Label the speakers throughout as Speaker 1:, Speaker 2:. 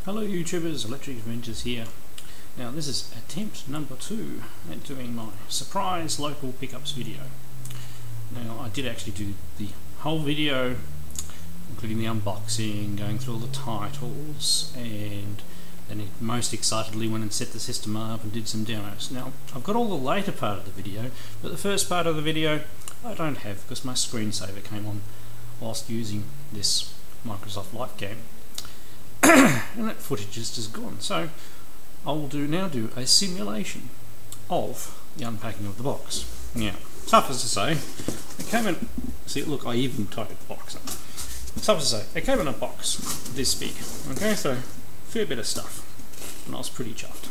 Speaker 1: Hello YouTubers, Electric Adventures here. Now this is attempt number 2 at doing my surprise local pickups video. Now I did actually do the whole video, including the unboxing, going through all the titles, and then it most excitedly went and set the system up and did some demos. Now I've got all the later part of the video, but the first part of the video I don't have because my screensaver came on whilst using this Microsoft LifeCam. And that footage is just gone, so I will now do a simulation of the unpacking of the box. Now, tough as to say, it came in. See, look, I even typed the box up. Tough as to say, it came in a box this big. Okay, so fair bit of stuff, and I was pretty chuffed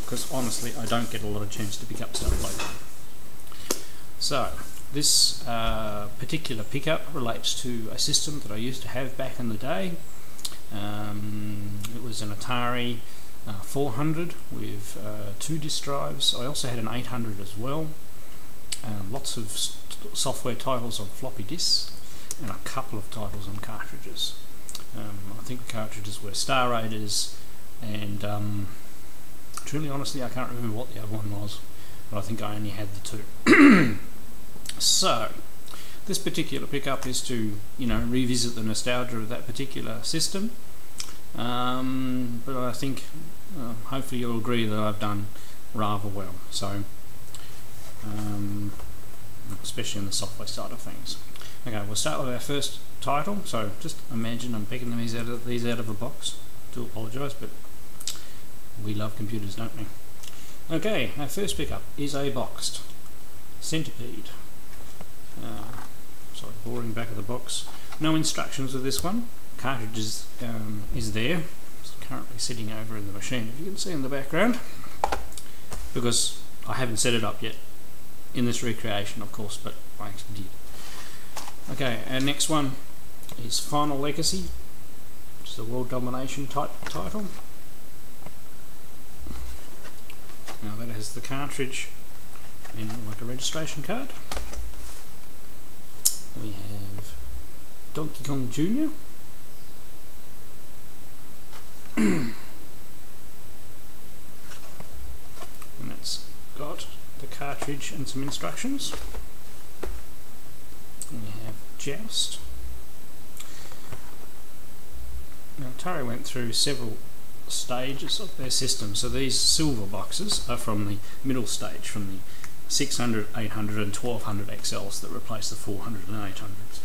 Speaker 1: because honestly, I don't get a lot of chance to pick up stuff like that. So this particular pickup relates to a system that I used to have back in the day. It was an Atari 400 with 2 disk drives. I also had an 800 as well. Lots of software titles on floppy disks and a couple of titles on cartridges. I think the cartridges were Star Raiders and truly honestly I can't remember what the other one was, but I think I only had the 2. So this particular pickup is to, revisit the nostalgia of that particular system. But I think hopefully you'll agree that I've done rather well. So, especially in the software side of things. Okay, we'll start with our first title. So just imagine I'm picking these out of a box. I do apologise, but we love computers, don't we? Okay, our first pickup is a boxed Centipede. Sorry, boring back of the box. No instructions with this one. Cartridge is there. It's currently sitting over in the machine, if you can see in the background, because I haven't set it up yet in this recreation, of course, but I actually did. Okay, our next one is Final Legacy, which is a world domination type title. Now that has the cartridge and like a registration card. We have Donkey Kong Jr. And that's got the cartridge and some instructions. And we have Joust. Now Atari went through several stages of their system, so these silver boxes are from the middle stage, from the 600, 800 and 1200 XLs that replace the 400 and 800s.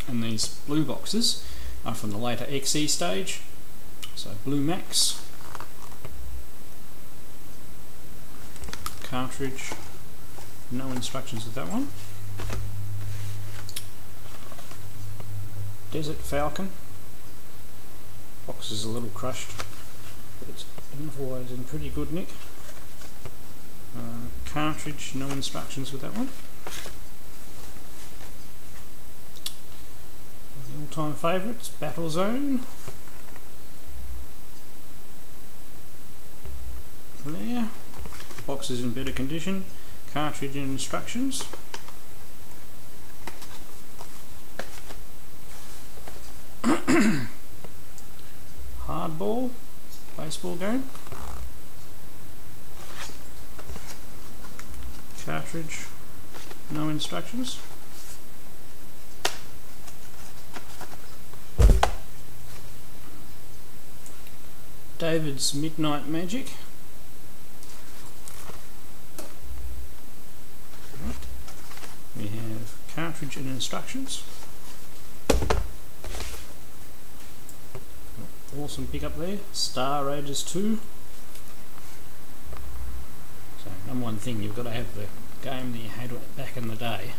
Speaker 1: And these blue boxes are from the later XE stage, so Blue Max, cartridge, no instructions with that one. Desert Falcon, box is a little crushed, but it's otherwise in pretty good nick. Cartridge, no instructions with that one. The all-time favourites, Battlezone. There. Box is in better condition. Cartridge and instructions. Hardball, baseball game. Cartridge, no instructions. David's Midnight Magic. We have cartridge and instructions. Awesome pickup there. Star Raiders 2. So, number one thing, you've got to have the game that you had back in the day.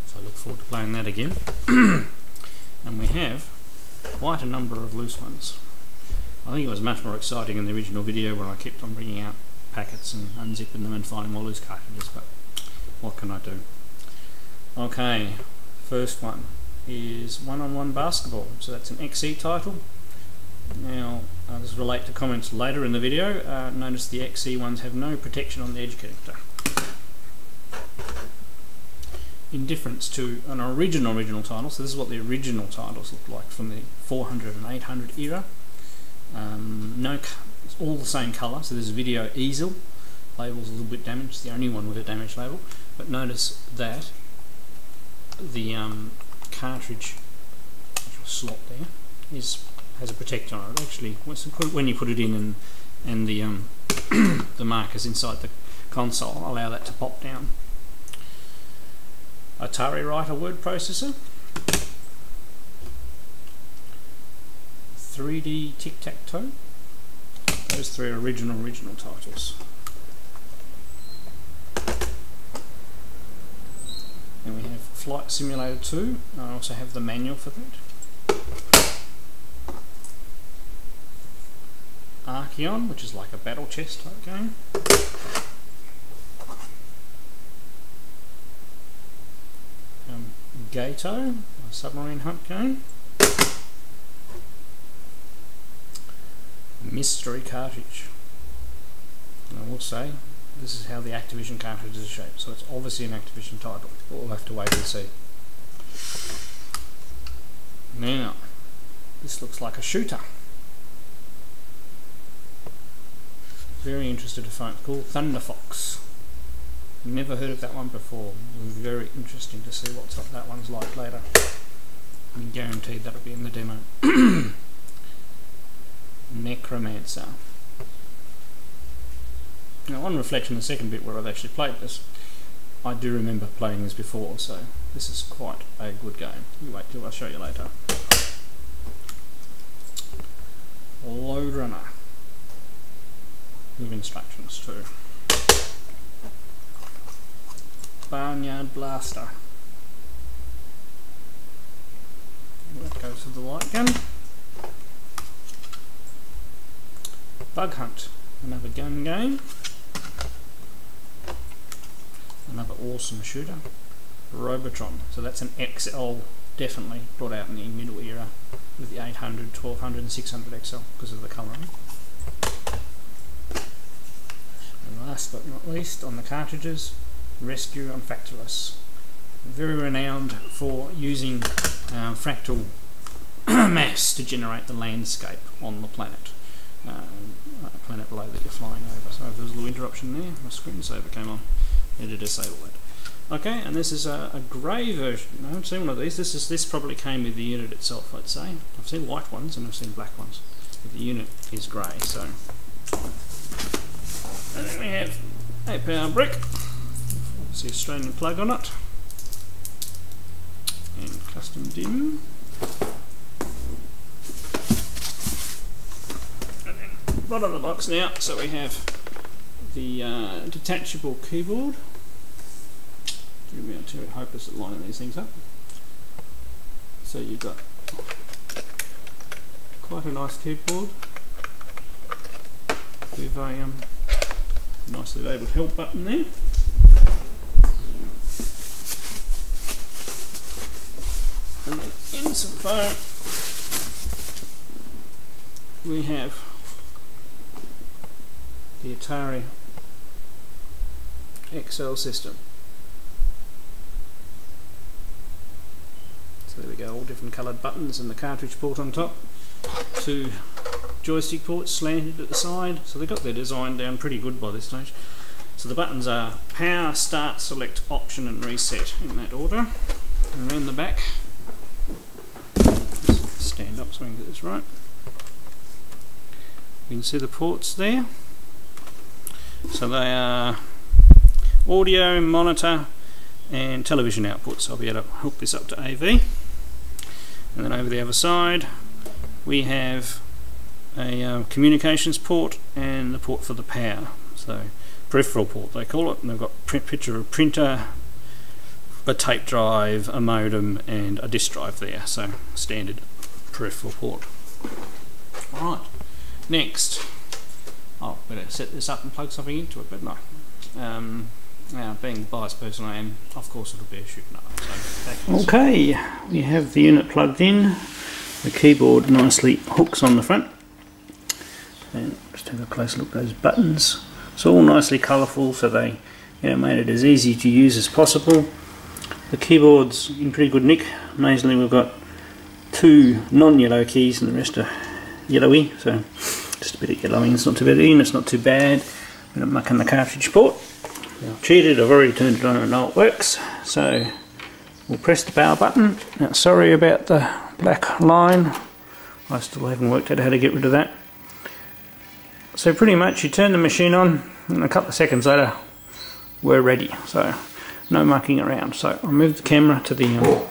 Speaker 1: So I look forward to playing that again. And we have quite a number of loose ones. I think it was much more exciting in the original video when I kept on bringing out packets and unzipping them and finding all loose cartridges, but what can I do? Okay, first one is One-on-One Basketball. So that's an XE title. Now, this will relate to comments later in the video. Notice the XE ones have no protection on the edge connector. in difference to an original title. So this is what the original titles looked like from the 400 and 800 era. It's all the same colour. So there's a video easel. Label's a little bit damaged. It's the only one with a damaged label. But notice that the cartridge slot there has a protector on it. Actually, when you put it in and the the markers inside the console allow that to pop down. Atari Writer word processor, 3D Tic-Tac-Toe. Those three are original titles. Then we have Flight Simulator 2. I also have the manual for that. Archeon, which is like a battle chess type game. Gato, a submarine hunt game. Mystery cartridge. And I will say, this is how the Activision cartridges are shaped, so it's obviously an Activision title. We'll have to wait and see. Now, this looks like a shooter. Very interested to find it, called Thunder Fox. Never heard of that one before. It'll be very interesting to see what that one's like later. I'm guaranteed that'll be in the demo. Necromancer. Now, on reflection, the second bit where I've actually played this, I do remember playing this before, so this is quite a good game. You wait till I show you later. Lode Runner. With instructions too. Barnyard Blaster. That goes to the light gun. Bug Hunt, another gun game. Another awesome shooter. Robotron, so that's an XL, definitely brought out in the middle era with the 800, 1200 and 600 XL because of the colouring. And last but not least, on the cartridges, Rescue on Fractalus. Very renowned for using fractal mass to generate the landscape on the planet. Planet below that you're flying over. So if there was a little interruption there, my screensaver came on. I had to disable that. Okay, and this is a grey version. I haven't seen one of these. This probably came with the unit itself, I'd say. I've seen white ones and I've seen black ones. But the unit is grey, so. And then we have a power brick. See Australian plug on it. And custom DIMM. And then bottom of the box now, so we have the detachable keyboard. Give me a hopeless at lining these things up. So you've got quite a nice keyboard with a nicely labelled help button there. And then in some foam we have the Atari XL system. So there we go, all different coloured buttons and the cartridge port on top. Two joystick ports slanted at the side, so they've got their design down pretty good by this stage. So the buttons are power, start, select, option and reset in that order. And around the back, just stand up so we can get this right. You can see the ports there. So they are audio, monitor and television outputs. I'll be able to hook this up to AV. And then over the other side we have a communications port and the port for the power. So peripheral port they call it, and they've got picture of a printer, a tape drive, a modem and a disk drive there, so standard peripheral port. Alright, next, oh, better set this up and plug something into it, but no. Now, being the biased person I am, of course it'll be a shooting up. So okay, we have the unit plugged in. The keyboard nicely hooks on the front. And just have a close look at those buttons. It's all nicely colourful, so they made it as easy to use as possible. The keyboard's in pretty good nick. Amazingly, we've got 2 non-yellow keys and the rest are yellowy, so just a bit of yellowing. It's not too bad, it's not too bad. We're not mucking the cartridge port. I've cheated, I've already turned it on and I know it works. So we'll press the power button. Now, sorry about the black line. I still haven't worked out how to get rid of that. So pretty much you turn the machine on and a couple of seconds later we're ready. So no mucking around. So I'll move the camera to the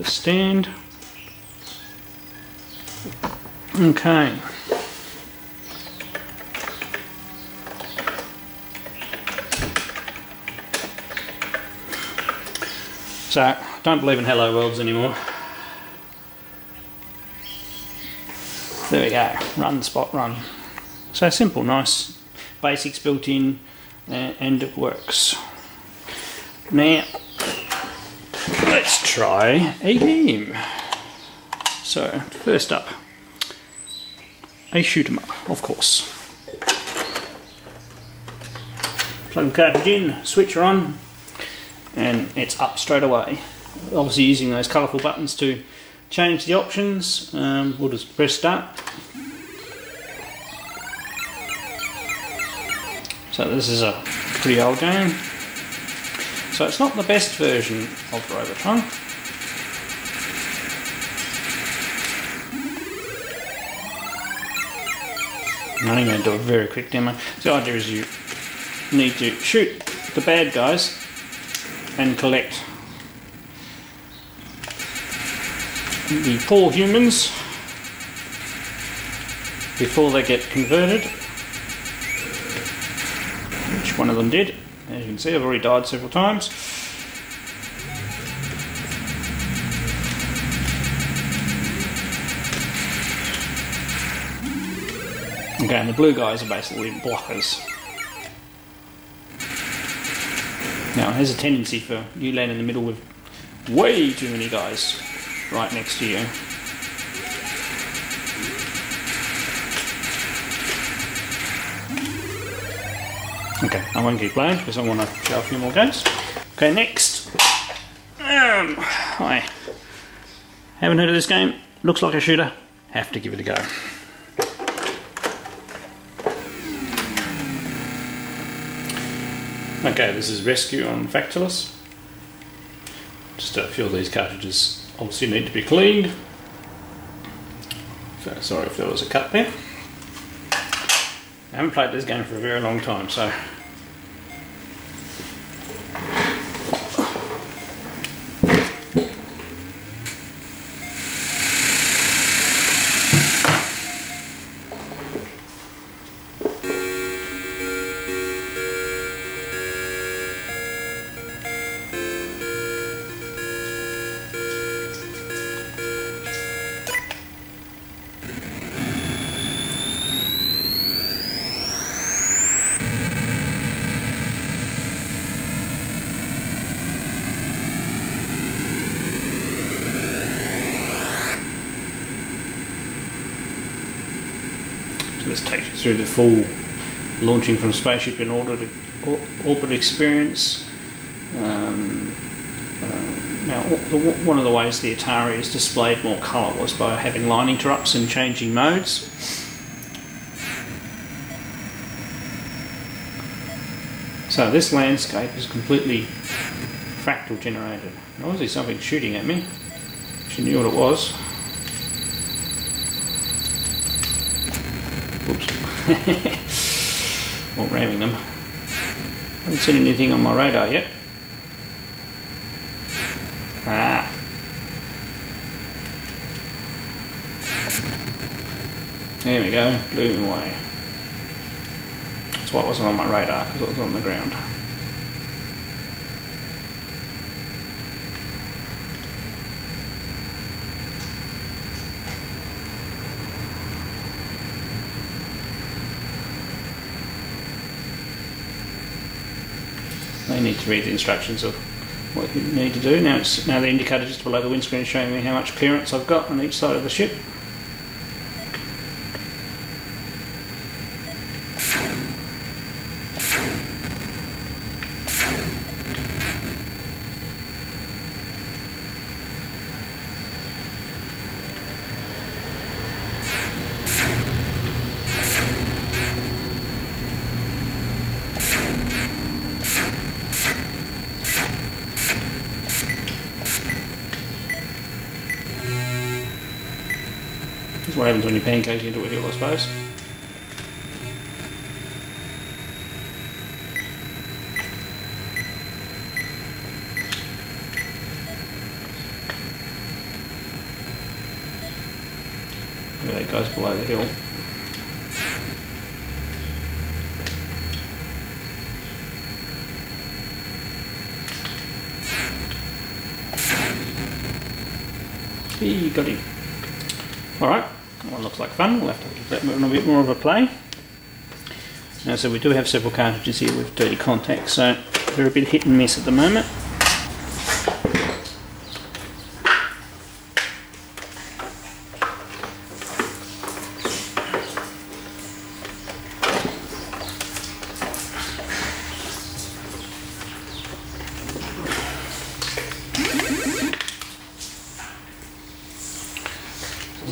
Speaker 1: stand. Okay. So, don't believe in hello worlds anymore. There we go, run, spot, run. So simple, nice basics built in, and it works. Now, let's try a game. So, first up, a shoot 'em up, of course. Plug the cartridge in, switch her on, and it's up straight away. Obviously using those colourful buttons to change the options. We'll just press start. So this is a pretty old game. So it's not the best version of Robotron. I'm only going to do a very quick demo. The idea is you need to shoot the bad guys and collect the poor humans before they get converted, which one of them did. As you can see, I've already died several times. Okay, and the blue guys are basically blockers. Now, it has a tendency for you land in the middle with way too many guys right next to you. Okay, I won't keep playing because I want to show a few more games. Okay, next. I haven't heard of this game. Looks like a shooter. Have to give it a go. Okay, this is Rescue on Factilus. Just a few of these cartridges obviously need to be cleaned. So, sorry if there was a cut there. I haven't played this game for a very long time, so let's take you through the full launching from spaceship in orbit experience. Now, one of the ways the Atari has displayed more colour was by having line interrupts and changing modes. So this landscape is completely fractal generated. Obviously something's shooting at me. She knew what it was. Or ramming them. Haven't seen anything on my radar yet. Ah. There we go, blew him away. That's why it wasn't on my radar, because it was on the ground. They need to read the instructions of what you need to do. Now the indicator just below the windscreen is showing me how much clearance I've got on each side of the ship. That's what happens when you pancake into a hill, I suppose. There it goes below the hill. He got him. Alright, that one looks like fun. We'll have to give that one a bit more of a play. Now, so we do have several cartridges here with dirty contacts, so they're a bit hit and miss at the moment.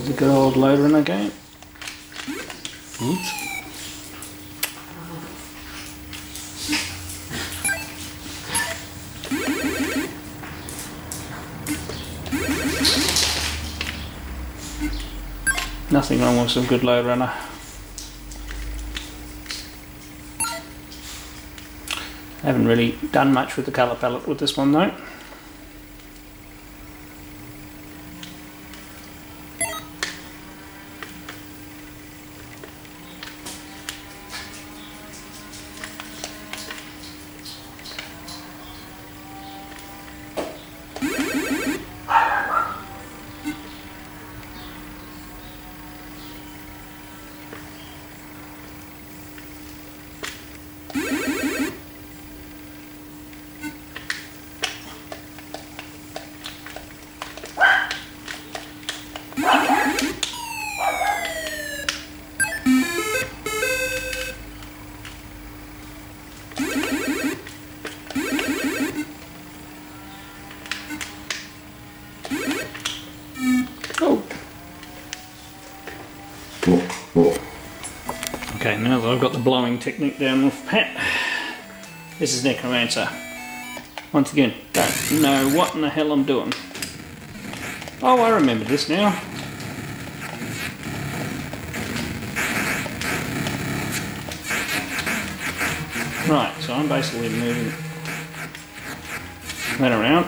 Speaker 1: The good old loader in again. Oops. Nothing wrong with some good load runner. Haven't really done much with the colour palette with this one though. Okay, now that I've got the blowing technique down with pat, this is Necromancer. Once again, don't know what in the hell I'm doing. Oh, I remember this now. Right, so I'm basically moving that around.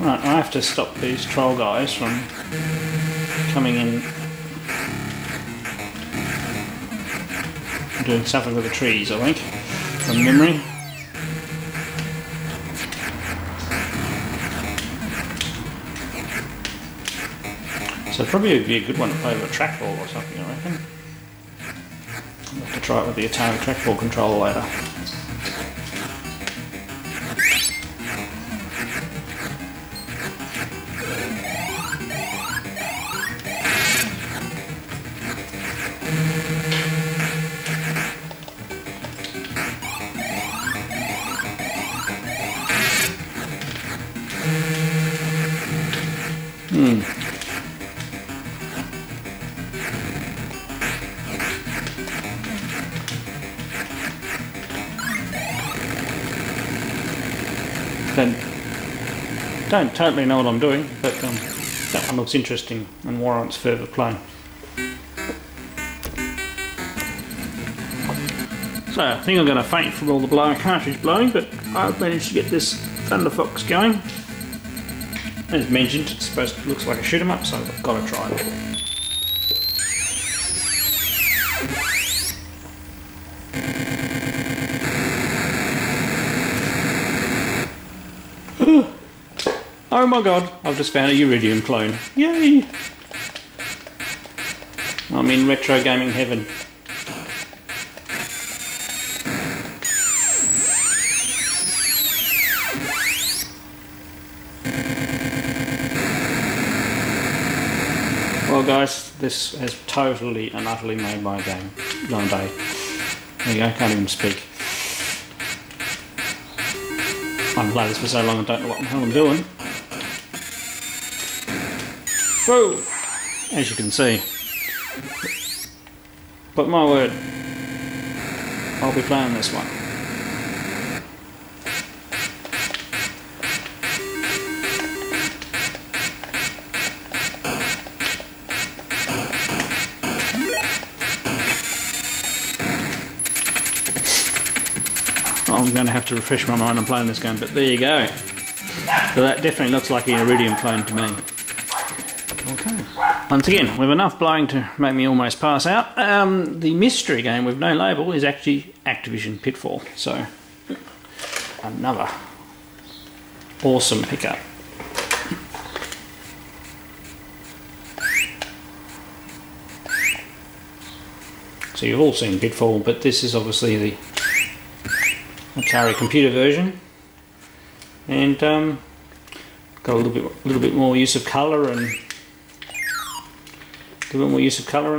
Speaker 1: Right, I have to stop these troll guys from coming in and doing something with the trees, I think, from memory. So probably would be a good one to play with a trackball or something, I reckon. I'll have to try it with the Atari trackball controller later. Don't totally know what I'm doing, but that one looks interesting and warrants further play. So I think I'm going to faint from all the cartridge blowing, but I've managed to get this Thunder Fox going. As mentioned, it's supposed to look like a shoot 'em up, so I've got to try it. Oh my god, I've just found a Uridium clone. Yay! I'm in retro gaming heaven. Well guys, this has totally and utterly made my day. There you go, can't even speak. I've played this for so long I don't know what the hell I'm doing. Whoa! As you can see. But my word, I'll be playing this one. I'm going to have to refresh my mind on playing this game, but there you go. So that definitely looks like an Iridium clone to me. Okay. Once again, with enough blowing to make me almost pass out, the mystery game with no label is actually Activision Pitfall. So, another awesome pickup. So you've all seen Pitfall, but this is obviously the Atari computer version, and got a little bit more use of colour and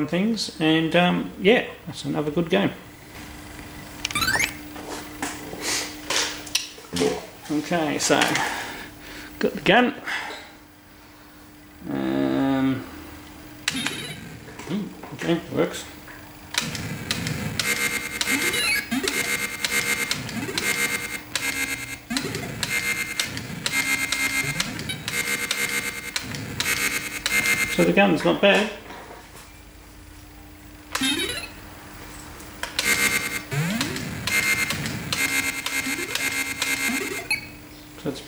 Speaker 1: things, and yeah, that's another good game. Okay, so got the gun. Okay, works. So the gun's not bad. So it's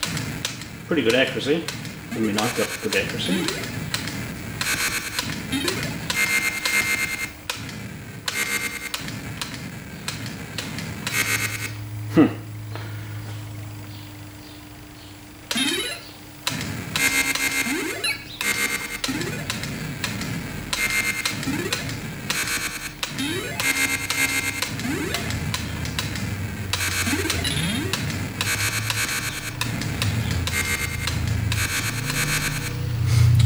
Speaker 1: pretty good accuracy. I mean, I've got good accuracy.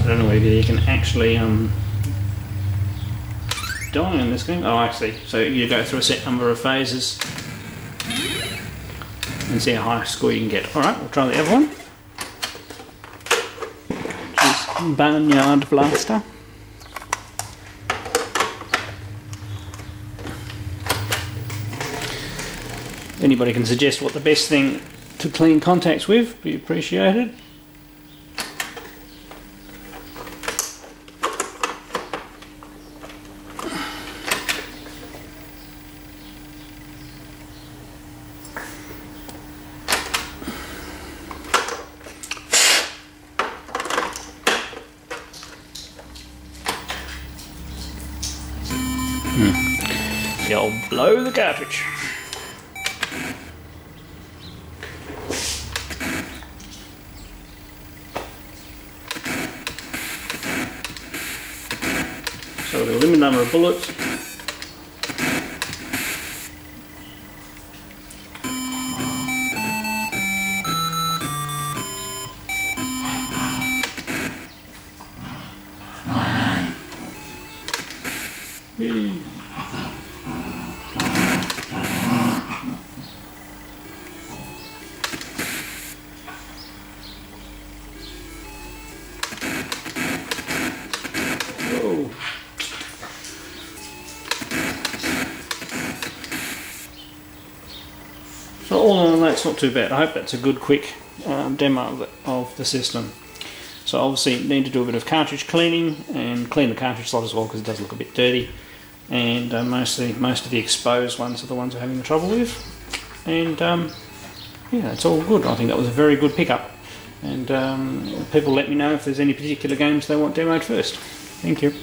Speaker 1: I don't know whether you can actually die in this game. Oh, I see. So you go through a set number of phases and see how high a score you can get. Alright, we'll try the other one. Which is Barnyard Blaster. Anybody can suggest what the best thing to clean contacts with, be appreciated. See, I'll blow the cartridge. So the limited number of bullets. Whoa. So all in all, that's not too bad. I hope that's a good quick demo of the system. So obviously need to do a bit of cartridge cleaning and clean the cartridge slot as well, because it does look a bit dirty. And most of the exposed ones are the ones we're having the trouble with. And yeah, it's all good. I think that was a very good pickup. And people let me know if there's any particular games they want demoed first. Thank you.